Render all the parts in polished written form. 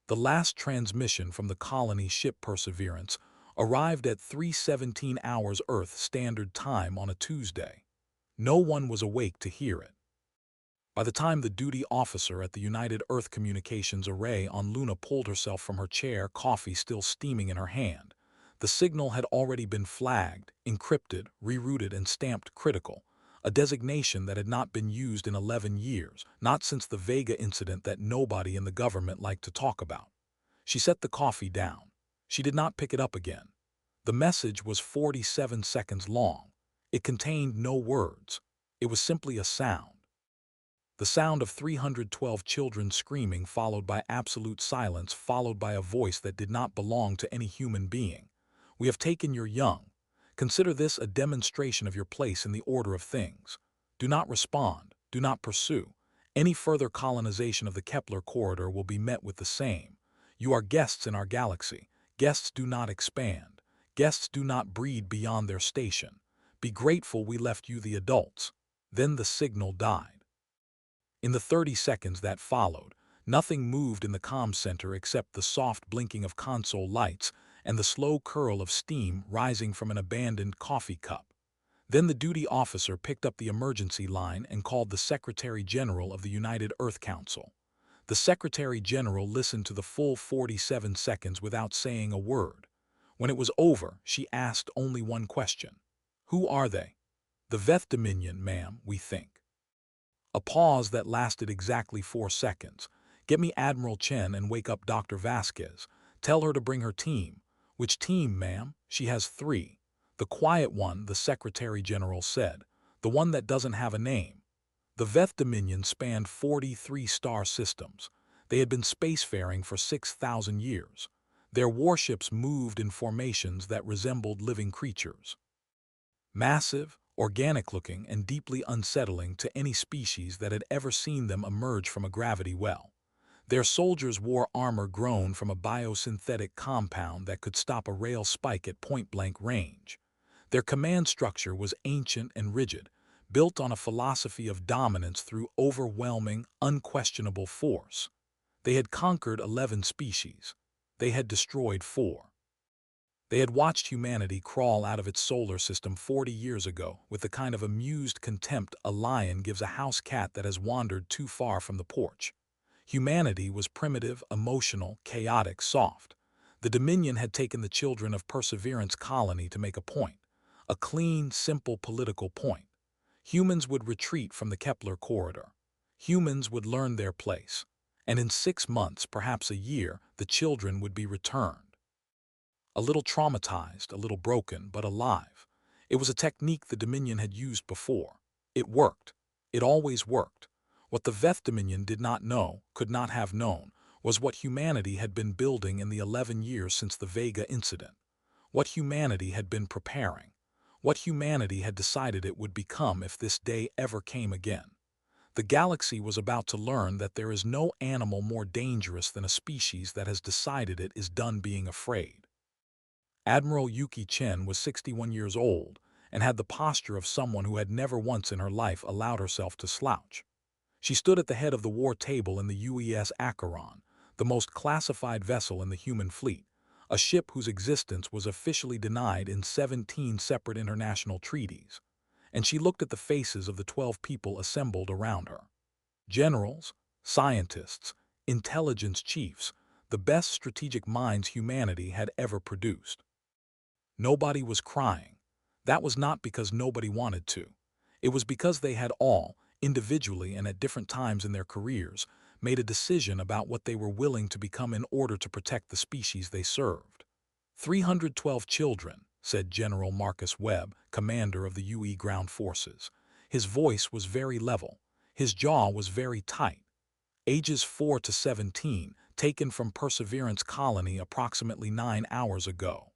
The last transmission from the colony ship Perseverance arrived at 3:17 hours Earth Standard Time on a Tuesday. No one was awake to hear it. By the time the duty officer at the United Earth Communications Array on Luna pulled herself from her chair, coffee still steaming in her hand, the signal had already been flagged, encrypted, rerouted, and stamped critical, a designation that had not been used in 11 years, not since the Vega incident that nobody in the government liked to talk about. She set the coffee down. She did not pick it up again. The message was 47 seconds long. It contained no words. It was simply a sound. The sound of 312 children screaming, followed by absolute silence, followed by a voice that did not belong to any human being. We have taken your young. Consider this a demonstration of your place in the order of things. Do not respond. Do not pursue. Any further colonization of the Kepler corridor will be met with the same. You are guests in our galaxy. Guests do not expand. Guests do not breed beyond their station. Be grateful we left you the adults. Then the signal died. In the 30 seconds that followed, nothing moved in the comm center except the soft blinking of console lights and the slow curl of steam rising from an abandoned coffee cup. Then the duty officer picked up the emergency line and called the Secretary General of the United Earth Council. The Secretary General listened to the full 47 seconds without saying a word. When it was over, she asked only one question. Who are they? The Veth Dominion, ma'am, we think. A pause that lasted exactly 4 seconds. Get me Admiral Chen and wake up Dr. Vasquez. Tell her to bring her team. Which team, ma'am? She has 3. The quiet one, the Secretary General said. The one that doesn't have a name. The Veth Dominion spanned 43 star systems. They had been spacefaring for 6,000 years. Their warships moved in formations that resembled living creatures. Massive, organic-looking, and deeply unsettling to any species that had ever seen them emerge from a gravity well. Their soldiers wore armor grown from a biosynthetic compound that could stop a rail spike at point-blank range. Their command structure was ancient and rigid, built on a philosophy of dominance through overwhelming, unquestionable force. They had conquered 11 species. They had destroyed 4. They had watched humanity crawl out of its solar system 40 years ago with the kind of amused contempt a lion gives a house cat that has wandered too far from the porch. Humanity was primitive, emotional, chaotic, soft. The Dominion had taken the children of Perseverance colony to make a point, a clean, simple political point. Humans would retreat from the Kepler corridor. Humans would learn their place. And in 6 months, perhaps a year, the children would be returned. A little traumatized, a little broken, but alive. It was a technique the Dominion had used before. It worked. It always worked. What the Veth Dominion did not know, could not have known, was what humanity had been building in the 11 years since the Vega incident. What humanity had been preparing. What humanity had decided it would become if this day ever came again. The galaxy was about to learn that there is no animal more dangerous than a species that has decided it is done being afraid. Admiral Yuki Chen was 61 years old and had the posture of someone who had never once in her life allowed herself to slouch. She stood at the head of the war table in the UES Acheron, the most classified vessel in the human fleet, a ship whose existence was officially denied in 17 separate international treaties, and she looked at the faces of the 12 people assembled around her. Generals, scientists, intelligence chiefs, the best strategic minds humanity had ever produced. Nobody was crying. That was not because nobody wanted to. It was because they had all, individually and at different times in their careers, made a decision about what they were willing to become in order to protect the species they served. 312 children, said General Marcus Webb, commander of the UE Ground Forces. His voice was very level. His jaw was very tight. Ages 4 to 17, taken from Perseverance colony approximately 9 hours ago.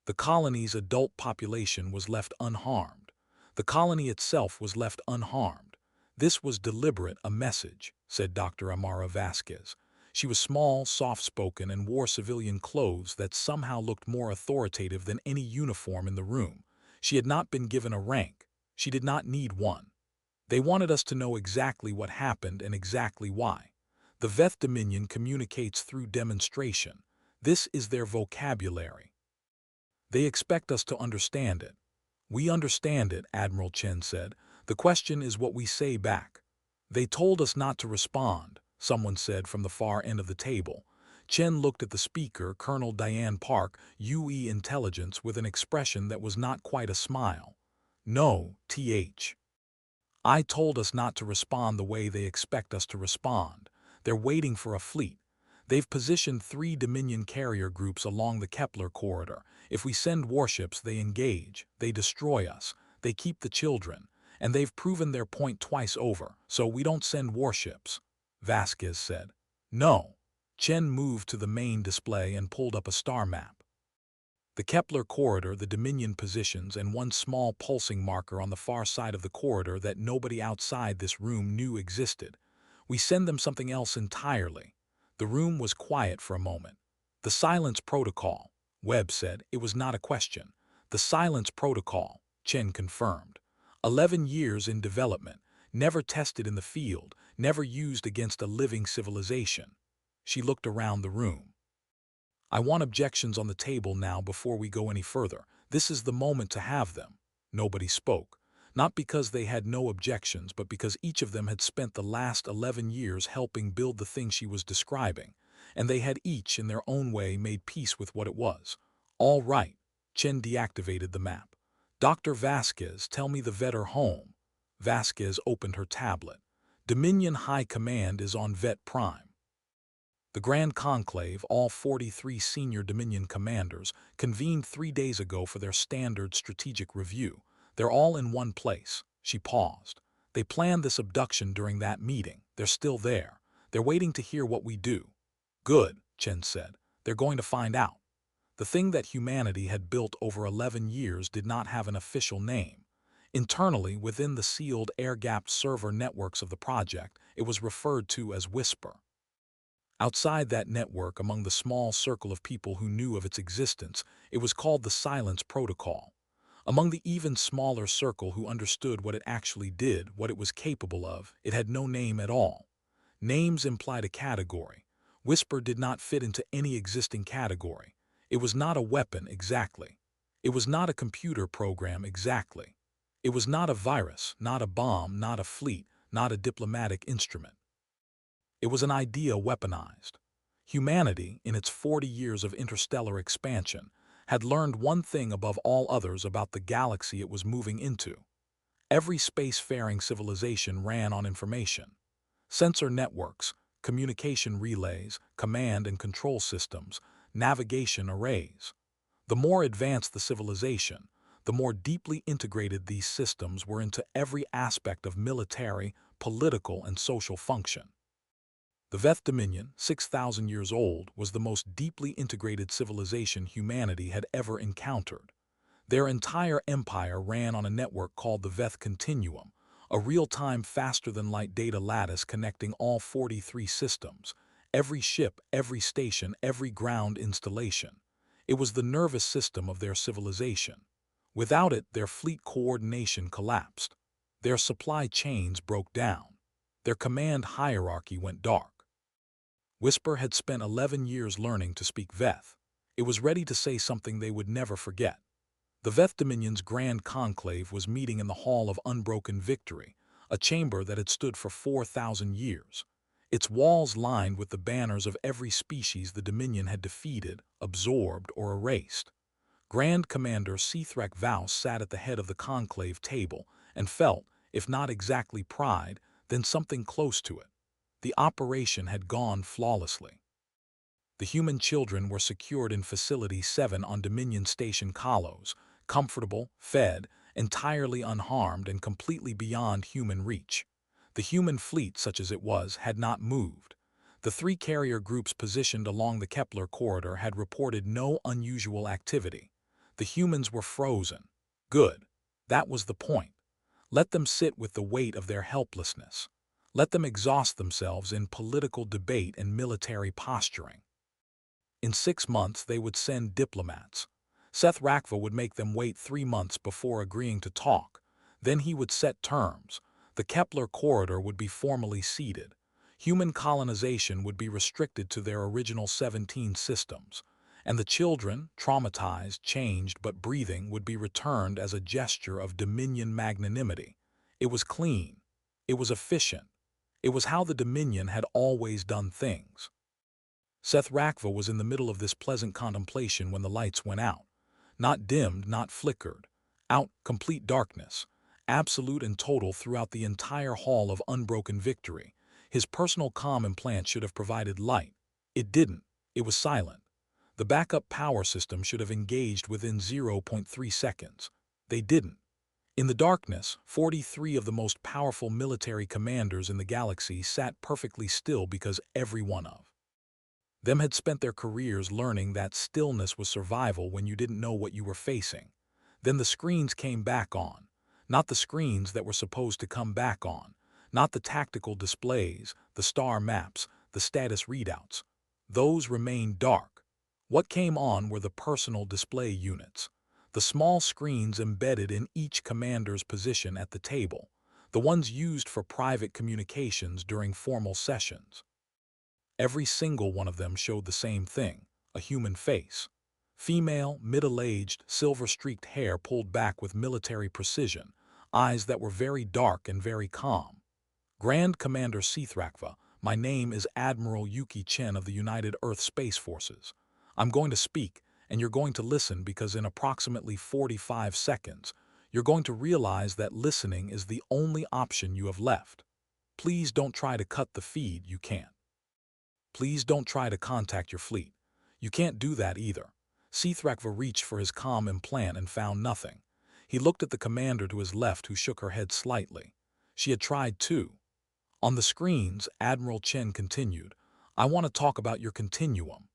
The colony's adult population was left unharmed. The colony itself was left unharmed. This was deliberate, a message, said Dr. Amara Vasquez. She was small, soft-spoken, and wore civilian clothes that somehow looked more authoritative than any uniform in the room. She had not been given a rank. She did not need one. They wanted us to know exactly what happened and exactly why. The Veth Dominion communicates through demonstration. This is their vocabulary. They expect us to understand it. We understand it, Admiral Chen said. The question is what we say back. They told us not to respond, someone said from the far end of the table. Chen looked at the speaker, Colonel Diane Park, UE Intelligence, with an expression that was not quite a smile. No, I told us not to respond the way they expect us to respond. They're waiting for a fleet. They've positioned 3 Dominion carrier groups along the Kepler corridor. If we send warships, they engage, they destroy us, they keep the children, and they've proven their point twice over, so we don't send warships, Vasquez said. No. Chen moved to the main display and pulled up a star map. The Kepler corridor, the Dominion positions, and one small pulsing marker on the far side of the corridor that nobody outside this room knew existed. We send them something else entirely. The room was quiet for a moment. The silence protocol, Webb said. It was not a question. The silence protocol, Chen confirmed. 11 years in development, never tested in the field, never used against a living civilization. She looked around the room. I want objections on the table now before we go any further. This is the moment to have them. Nobody spoke. Not because they had no objections, but because each of them had spent the last 11 years helping build the thing she was describing, and they had each, in their own way, made peace with what it was. All right. Chen deactivated the map. Dr. Vasquez, tell me the Veth are home. Vasquez opened her tablet. Dominion High Command is on Veth Prime. The Grand Conclave, all 43 senior Dominion commanders, convened 3 days ago for their standard strategic review. They're all in one place. She paused. They planned this abduction during that meeting. They're still there. They're waiting to hear what we do. Good, Chen said. They're going to find out. The thing that humanity had built over 11 years did not have an official name. Internally, within the sealed air-gapped server networks of the project, it was referred to as Whisper. Outside that network, among the small circle of people who knew of its existence, it was called the Silence Protocol. Among the even smaller circle who understood what it actually did, what it was capable of, it had no name at all. Names implied a category. Whisper did not fit into any existing category. It was not a weapon exactly. It was not a computer program exactly. It was not a virus, not a bomb, not a fleet, not a diplomatic instrument. It was an idea weaponized. Humanity, in its 40 years of interstellar expansion, had learned one thing above all others about the galaxy it was moving into. Every spacefaring civilization ran on information. Sensor networks, communication relays, command and control systems, navigation arrays. The more advanced the civilization, the more deeply integrated these systems were into every aspect of military, political, and social function. The Veth Dominion, 6,000 years old, was the most deeply integrated civilization humanity had ever encountered. Their entire empire ran on a network called the Veth Continuum, a real-time faster-than-light data lattice connecting all 43 systems, every ship, every station, every ground installation. It was the nervous system of their civilization. Without it, their fleet coordination collapsed. Their supply chains broke down. Their command hierarchy went dark. Whisper had spent 11 years learning to speak Veth. It was ready to say something they would never forget. The Veth Dominion's Grand Conclave was meeting in the Hall of Unbroken Victory, a chamber that had stood for 4,000 years. Its walls lined with the banners of every species the Dominion had defeated, absorbed, or erased. Grand Commander Cthrek Vaus sat at the head of the conclave table and felt, if not exactly pride, then something close to it. The operation had gone flawlessly. The human children were secured in Facility 7 on Dominion Station Kalos, comfortable, fed, entirely unharmed and completely beyond human reach. The human fleet, such as it was, had not moved. The 3 carrier groups positioned along the Kepler corridor had reported no unusual activity. The humans were frozen. Good. That was the point. Let them sit with the weight of their helplessness. Let them exhaust themselves in political debate and military posturing. In 6 months, they would send diplomats. Seth Rakva would make them wait 3 months before agreeing to talk. Then he would set terms. The Kepler corridor would be formally ceded. Human colonization would be restricted to their original 17 systems, and the children, traumatized, changed but breathing, would be returned as a gesture of Dominion magnanimity. It was clean. It was efficient. It was how the Dominion had always done things. Seth Rakva was in the middle of this pleasant contemplation when the lights went out. Not dimmed, not flickered. Out, complete darkness. Absolute and total throughout the entire hall of unbroken victory. His personal comm implant should have provided light. It didn't. It was silent. The backup power system should have engaged within 0.3 seconds. They didn't. In the darkness, 43 of the most powerful military commanders in the galaxy sat perfectly still because every one of them had spent their careers learning that stillness was survival when you didn't know what you were facing. Then the screens came back on. Not the screens that were supposed to come back on. Not the tactical displays, the star maps, the status readouts. Those remained dark. What came on were the personal display units. The small screens embedded in each commander's position at the table. The ones used for private communications during formal sessions. Every single one of them showed the same thing, a human face. Female, middle-aged, silver-streaked hair pulled back with military precision, eyes that were very dark and very calm. Grand Commander Sithrakva, my name is Admiral Yuki Chen of the United Earth Space Forces. I'm going to speak, and you're going to listen because in approximately 45 seconds, you're going to realize that listening is the only option you have left. Please don't try to cut the feed, you can't. Please don't try to contact your fleet. You can't do that either. Sithrakva reached for his comm implant and found nothing. He looked at the commander to his left, who shook her head slightly. She had tried too. On the screens, Admiral Chen continued, I want to talk about your continuum.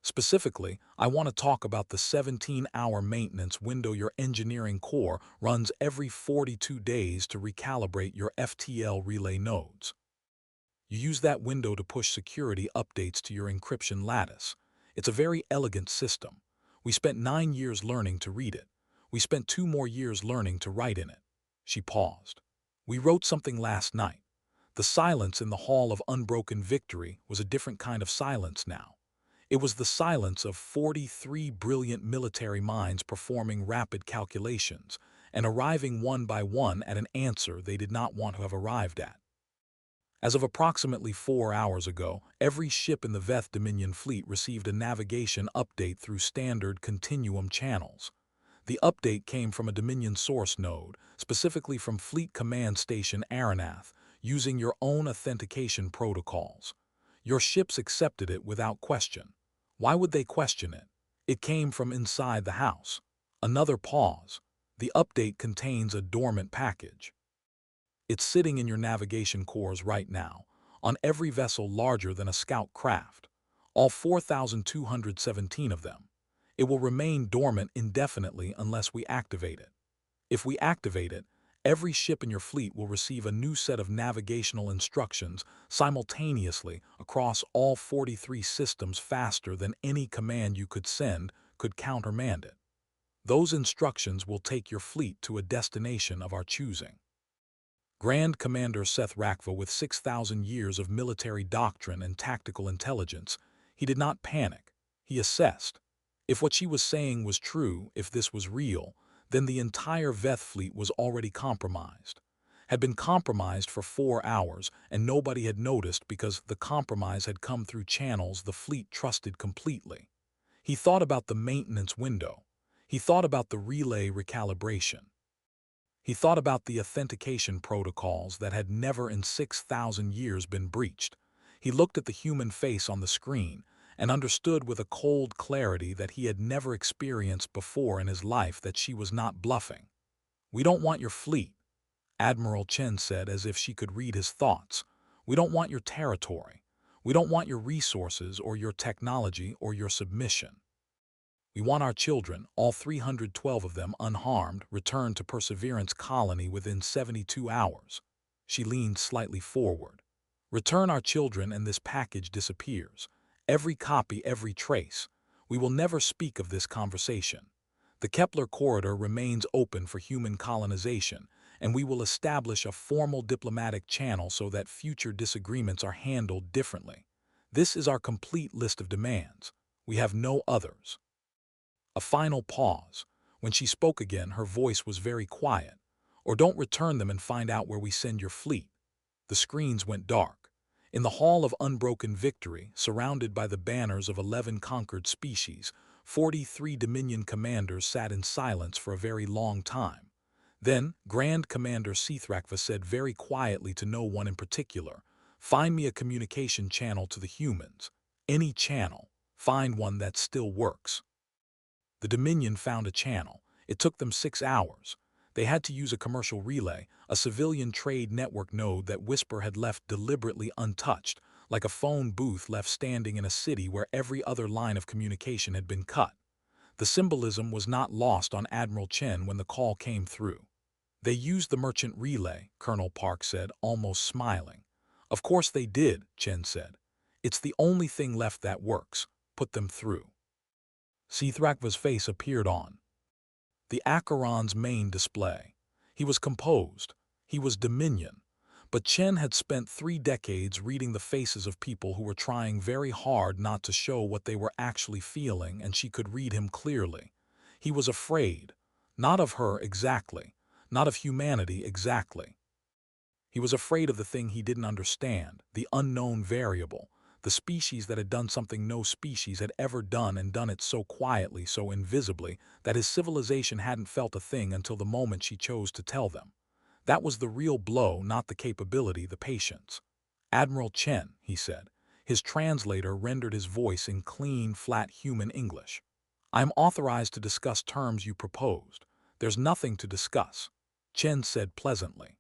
Specifically, I want to talk about the 17-hour maintenance window your engineering core runs every 42 days to recalibrate your FTL relay nodes. You use that window to push security updates to your encryption lattice. It's a very elegant system. We spent 9 years learning to read it. We spent 2 more years learning to write in it. She paused. We wrote something last night. The silence in the Hall of Unbroken Victory was a different kind of silence now. It was the silence of 43 brilliant military minds performing rapid calculations and arriving one by one at an answer they did not want to have arrived at. As of approximately 4 hours ago, every ship in the Veth Dominion fleet received a navigation update through standard continuum channels. The update came from a Dominion source node, specifically from Fleet Command Station Aranath, using your own authentication protocols. Your ships accepted it without question. Why would they question it? It came from inside the house. Another pause. The update contains a dormant package. It's sitting in your navigation cores right now, on every vessel larger than a scout craft, all 4,217 of them. It will remain dormant indefinitely unless we activate it. If we activate it, every ship in your fleet will receive a new set of navigational instructions simultaneously across all 43 systems faster than any command you could send could countermand it. Those instructions will take your fleet to a destination of our choosing. Grand Commander Seth Rakva, with 6,000 years of military doctrine and tactical intelligence, he did not panic. He assessed. If what she was saying was true, if this was real, then the entire Veth fleet was already compromised. Had been compromised for 4 hours, and nobody had noticed because the compromise had come through channels the fleet trusted completely. He thought about the maintenance window. He thought about the relay recalibration. He thought about the authentication protocols that had never in 6,000 years been breached. He looked at the human face on the screen and understood with a cold clarity that he had never experienced before in his life that she was not bluffing. We don't want your fleet, Admiral Chen said, as if she could read his thoughts. We don't want your territory. We don't want your resources or your technology or your submission. We want our children, all 312 of them unharmed, returned to Perseverance Colony within 72 hours. She leaned slightly forward. Return our children and this package disappears. Every copy, every trace. We will never speak of this conversation. The Kepler corridor remains open for human colonization, and we will establish a formal diplomatic channel so that future disagreements are handled differently. This is our complete list of demands. We have no others." A final pause. When she spoke again, her voice was very quiet. "Or don't return them and find out where we send your fleet." The screens went dark. In the Hall of Unbroken Victory, surrounded by the banners of 11 conquered species, 43 Dominion commanders sat in silence for a very long time. Then, Grand Commander Sethrakva said very quietly to no one in particular, "Find me a communication channel to the humans. Any channel. Find one that still works." The Dominion found a channel. It took them 6 hours. They had to use a commercial relay, a civilian trade network node that Whisper had left deliberately untouched, like a phone booth left standing in a city where every other line of communication had been cut. The symbolism was not lost on Admiral Chen when the call came through. "They used the merchant relay," Colonel Park said, almost smiling. "Of course they did," Chen said. "It's the only thing left that works. Put them through." Sethrakva's face appeared on the Acheron's main display. He was composed. He was Dominion. But Chen had spent 3 decades reading the faces of people who were trying very hard not to show what they were actually feeling, and she could read him clearly. He was afraid. Not of her exactly. Not of humanity exactly. He was afraid of the thing he didn't understand, the unknown variable, the species that had done something no species had ever done, and done it so quietly, so invisibly, that his civilization hadn't felt a thing until the moment she chose to tell them. That was the real blow, not the capability, the patience. "Admiral Chen," he said. His translator rendered his voice in clean, flat human English. "I am authorized to discuss terms you proposed." "There's nothing to discuss," Chen said pleasantly.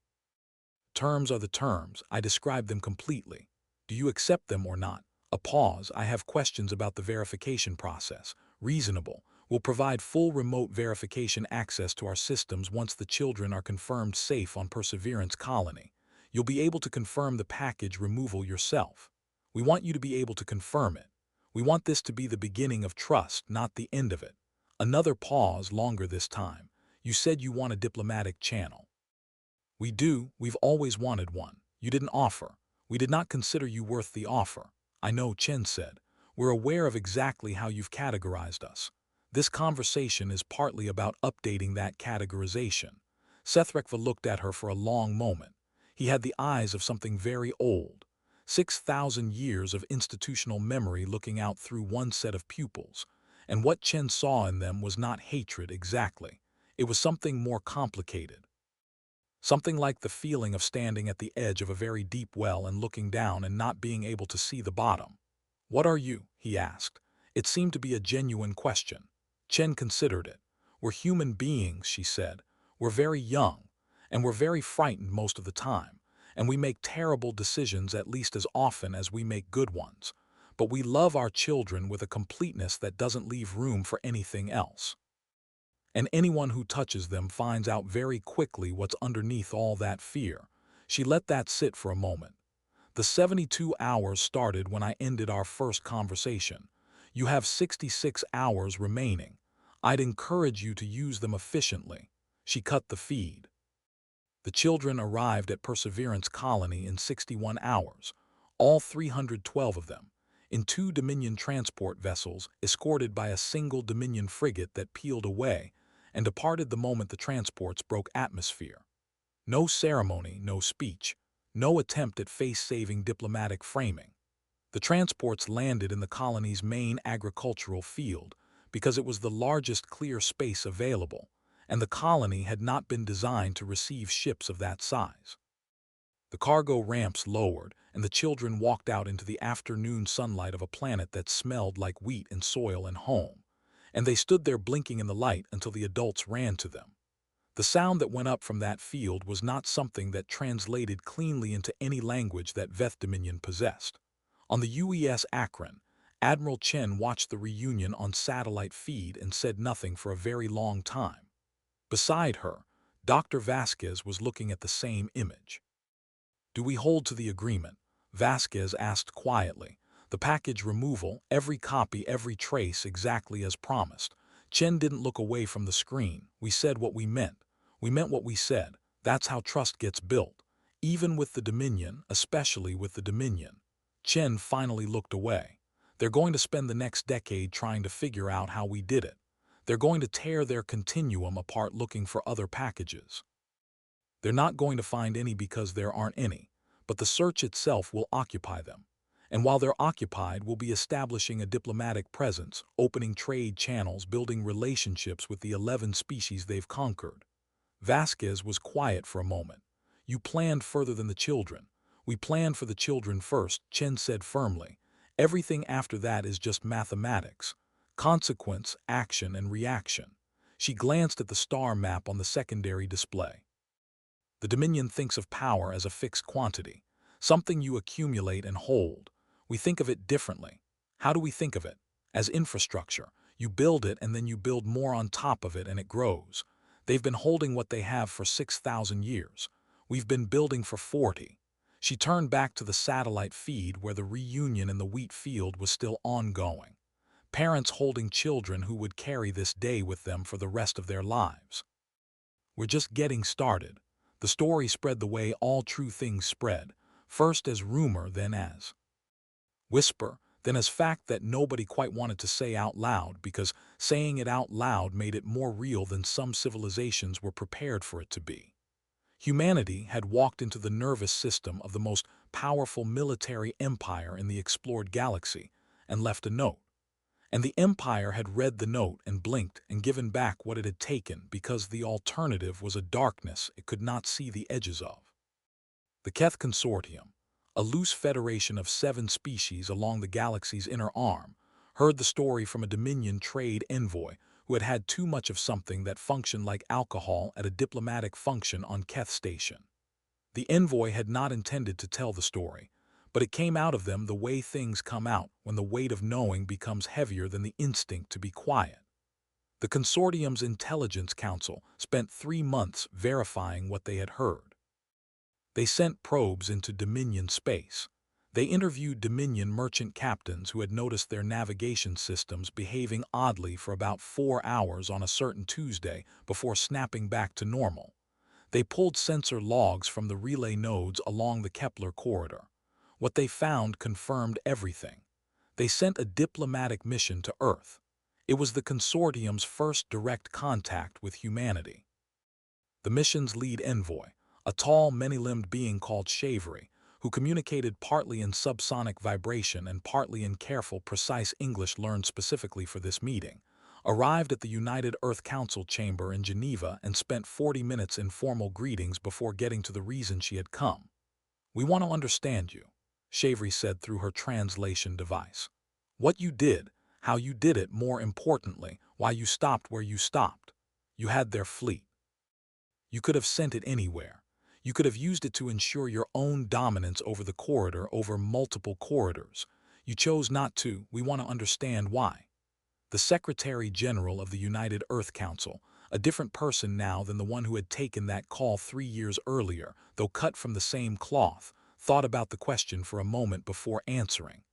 "Terms are the terms. I described them completely. Do you accept them or not?" A pause. "I have questions about the verification process." "Reasonable. We'll provide full remote verification access to our systems once the children are confirmed safe on Perseverance Colony. You'll be able to confirm the package removal yourself. We want you to be able to confirm it. We want this to be the beginning of trust, not the end of it." Another pause, longer this time. "You said you want a diplomatic channel." "We do. We've always wanted one. You didn't offer. We did not consider you worth the offer." "I know," Chen said. "We're aware of exactly how you've categorized us. This conversation is partly about updating that categorization." Sethrakva looked at her for a long moment. He had the eyes of something very old. 6,000 years of institutional memory looking out through one set of pupils. And what Chen saw in them was not hatred exactly. It was something more complicated. Something like the feeling of standing at the edge of a very deep well and looking down and not being able to see the bottom. "What are you?" he asked. It seemed to be a genuine question. Chen considered it. "We're human beings," she said. "We're very young, and we're very frightened most of the time, and we make terrible decisions at least as often as we make good ones. But we love our children with a completeness that doesn't leave room for anything else. And anyone who touches them finds out very quickly what's underneath all that fear." She let that sit for a moment. "The 72 hours started when I ended our first conversation. You have 66 hours remaining. I'd encourage you to use them efficiently." She cut the feed. The children arrived at Perseverance Colony in 61 hours, all 312 of them, in 2 Dominion transport vessels escorted by a single Dominion frigate that peeled away and departed the moment the transports broke atmosphere. No ceremony, no speech, no attempt at face-saving diplomatic framing. The transports landed in the colony's main agricultural field because it was the largest clear space available, and the colony had not been designed to receive ships of that size. The cargo ramps lowered, and the children walked out into the afternoon sunlight of a planet that smelled like wheat and soil and home, and they stood there blinking in the light until the adults ran to them. The sound that went up from that field was not something that translated cleanly into any language that Veth Dominion possessed. On the UES Akron, Admiral Chen watched the reunion on satellite feed and said nothing for a very long time. Beside her, Dr. Vasquez was looking at the same image. "Do we hold to the agreement?" Vasquez asked quietly. "The package removal, every copy, every trace, exactly as promised." Chen didn't look away from the screen. "We said what we meant. We meant what we said. That's how trust gets built, even with the Dominion, especially with the Dominion. Chen finally looked away. They're going to spend the next decade trying to figure out how we did it. They're going to tear their continuum apart looking for other packages. They're not going to find any because there aren't any, but the search itself will occupy them. And while they're occupied, we'll be establishing a diplomatic presence, opening trade channels, building relationships with the 11 species they've conquered. Vasquez was quiet for a moment. You planned further than the children. We planned for the children first, Chen said firmly. Everything after that is just mathematics. Consequence, action, and reaction. She glanced at the star map on the secondary display. The Dominion thinks of power as a fixed quantity, something you accumulate and hold. We think of it differently. How do we think of it? As infrastructure. You build it and then you build more on top of it and it grows. They've been holding what they have for 6,000 years. We've been building for 40. She turned back to the satellite feed where the reunion in the wheat field was still ongoing. Parents holding children who would carry this day with them for the rest of their lives. We're just getting started. The story spread the way all true things spread, first as rumor, then as whisper, then as fact that nobody quite wanted to say out loud because saying it out loud made it more real than some civilizations were prepared for it to be. Humanity had walked into the nervous system of the most powerful military empire in the explored galaxy and left a note. And the Empire had read the note and blinked and given back what it had taken because the alternative was a darkness it could not see the edges of. The Keth Consortium, a loose federation of 7 species along the galaxy's inner arm, heard the story from a Dominion trade envoy who had had too much of something that functioned like alcohol at a diplomatic function on Keth Station. The envoy had not intended to tell the story, but it came out of them the way things come out when the weight of knowing becomes heavier than the instinct to be quiet. The consortium's intelligence council spent 3 months verifying what they had heard. They sent probes into Dominion space. They interviewed Dominion merchant captains who had noticed their navigation systems behaving oddly for about 4 hours on a certain Tuesday before snapping back to normal. They pulled sensor logs from the relay nodes along the Kepler corridor. What they found confirmed everything. They sent a diplomatic mission to Earth. It was the consortium's first direct contact with humanity. The mission's lead envoy, a tall, many-limbed being called Shavery, who communicated partly in subsonic vibration and partly in careful, precise English learned specifically for this meeting, arrived at the United Earth Council chamber in Geneva and spent 40 minutes in formal greetings before getting to the reason she had come. "We want to understand you," Shavery said through her translation device. "What you did, how you did it, more importantly, why you stopped where you stopped. You had their fleet. You could have sent it anywhere. You could have used it to ensure your own dominance over the corridor, over multiple corridors. You chose not to. We want to understand why." The Secretary General of the United Earth Council, a different person now than the one who had taken that call 3 years earlier, though cut from the same cloth, thought about the question for a moment before answering.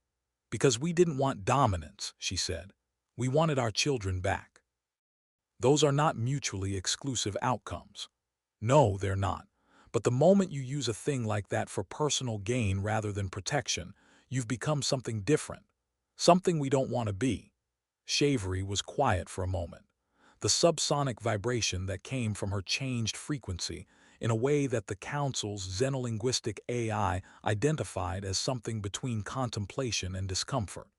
"Because we didn't want dominance," she said. "We wanted our children back." Those are not mutually exclusive outcomes. No, they're not. But the moment you use a thing like that for personal gain rather than protection, you've become something different. Something we don't want to be. Shavery was quiet for a moment. The subsonic vibration that came from her changed frequency in a way that the Council's xenolinguistic AI identified as something between contemplation and discomfort.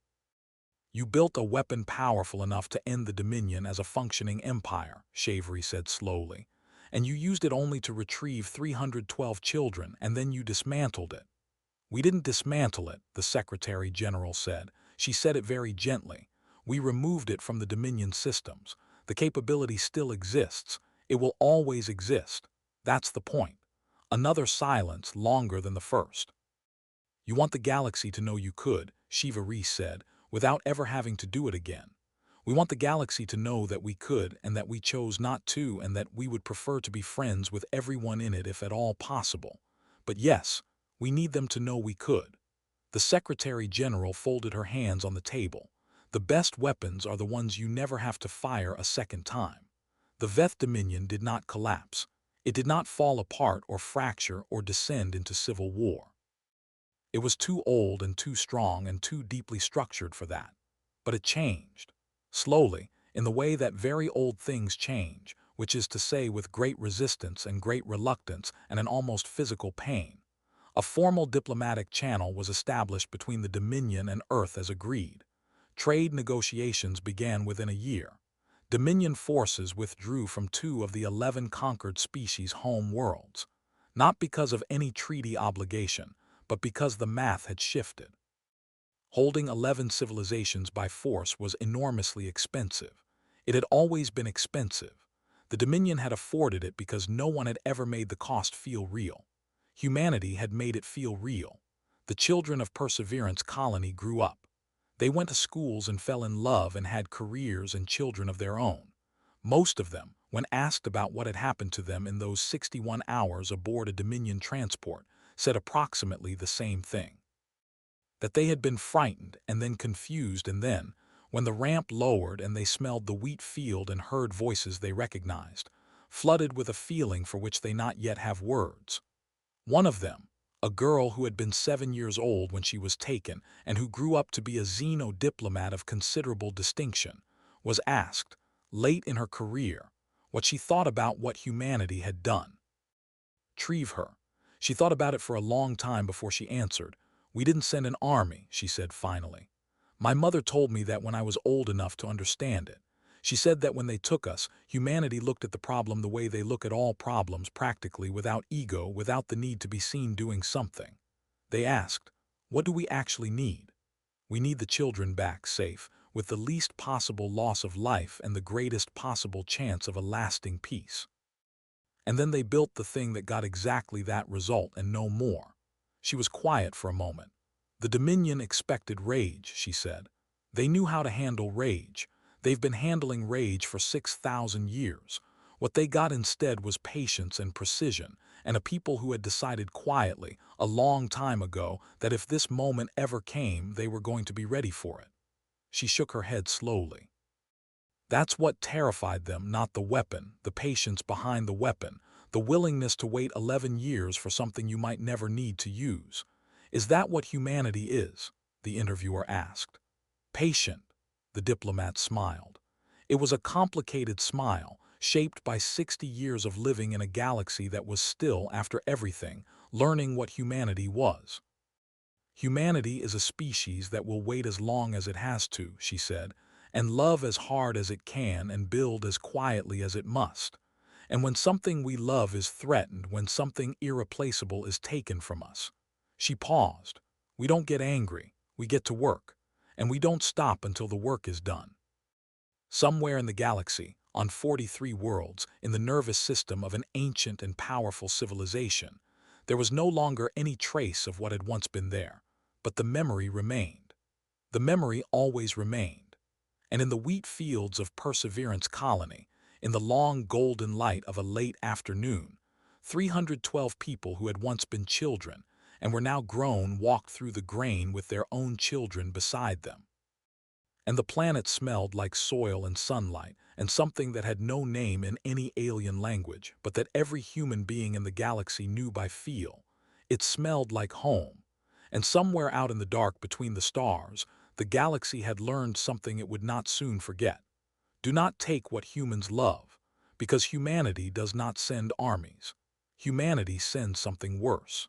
"You built a weapon powerful enough to end the Dominion as a functioning empire," Shavery said slowly, "and you used it only to retrieve 312 children, and then you dismantled it." "We didn't dismantle it," the Secretary General said. She said it very gently. "We removed it from the Dominion systems. The capability still exists. It will always exist. That's the point." Another silence, longer than the first. "You want the galaxy to know you could," Shiva Reese said, "without ever having to do it again. We want the galaxy to know that we could and that we chose not to and that we would prefer to be friends with everyone in it if at all possible. But yes, we need them to know we could." The Secretary General folded her hands on the table. "The best weapons are the ones you never have to fire a second time." The Veth Dominion did not collapse. It did not fall apart or fracture or descend into civil war. It was too old and too strong and too deeply structured for that. But it changed. Slowly, in the way that very old things change, which is to say with great resistance and great reluctance and an almost physical pain. A formal diplomatic channel was established between the Dominion and Earth as agreed. Trade negotiations began within a year. Dominion forces withdrew from 2 of the 11 conquered species' home worlds, not because of any treaty obligation, but because the math had shifted. Holding 11 civilizations by force was enormously expensive. It had always been expensive. The Dominion had afforded it because no one had ever made the cost feel real. Humanity had made it feel real. The children of Perseverance Colony grew up. They went to schools and fell in love and had careers and children of their own. Most of them, when asked about what had happened to them in those 61 hours aboard a Dominion transport, said approximately the same thing. That they had been frightened and then confused and then, when the ramp lowered and they smelled the wheat field and heard voices they recognized, flooded with a feeling for which they not yet have words. One of them, a girl who had been 7 years old when she was taken and who grew up to be a xeno-diplomat of considerable distinction, was asked, late in her career, what she thought about what humanity had done. Trieve her. She thought about it for a long time before she answered. "We didn't send an army," she said finally. "My mother told me that when I was old enough to understand it. She said that when they took us, humanity looked at the problem the way they look at all problems, practically without ego, without the need to be seen doing something. They asked, what do we actually need? We need the children back safe, with the least possible loss of life and the greatest possible chance of a lasting peace. And then they built the thing that got exactly that result and no more." She was quiet for a moment. "The Dominion expected rage," she said. "They knew how to handle rage. They've been handling rage for 6,000 years. What they got instead was patience and precision, and a people who had decided quietly, a long time ago, that if this moment ever came, they were going to be ready for it." She shook her head slowly. "That's what terrified them, not the weapon, the patience behind the weapon, the willingness to wait 11 years for something you might never need to use. Is that what humanity is?" the interviewer asked. "Patient," the diplomat smiled. It was a complicated smile, shaped by 60 years of living in a galaxy that was still, after everything, learning what humanity was. "Humanity is a species that will wait as long as it has to," she said, "and love as hard as it can and build as quietly as it must. And when something we love is threatened, when something irreplaceable is taken from us." She paused. "We don't get angry, we get to work, and we don't stop until the work is done." Somewhere in the galaxy, on 43 worlds, in the nervous system of an ancient and powerful civilization, there was no longer any trace of what had once been there, but the memory remained. The memory always remained. And in the wheat fields of Perseverance Colony, in the long golden light of a late afternoon, 312 people who had once been children and were now grown walked through the grain with their own children beside them. And the planet smelled like soil and sunlight and something that had no name in any alien language, but that every human being in the galaxy knew by feel. It smelled like home. And somewhere out in the dark between the stars, the galaxy had learned something it would not soon forget. Do not take what humans love, because humanity does not send armies. Humanity sends something worse.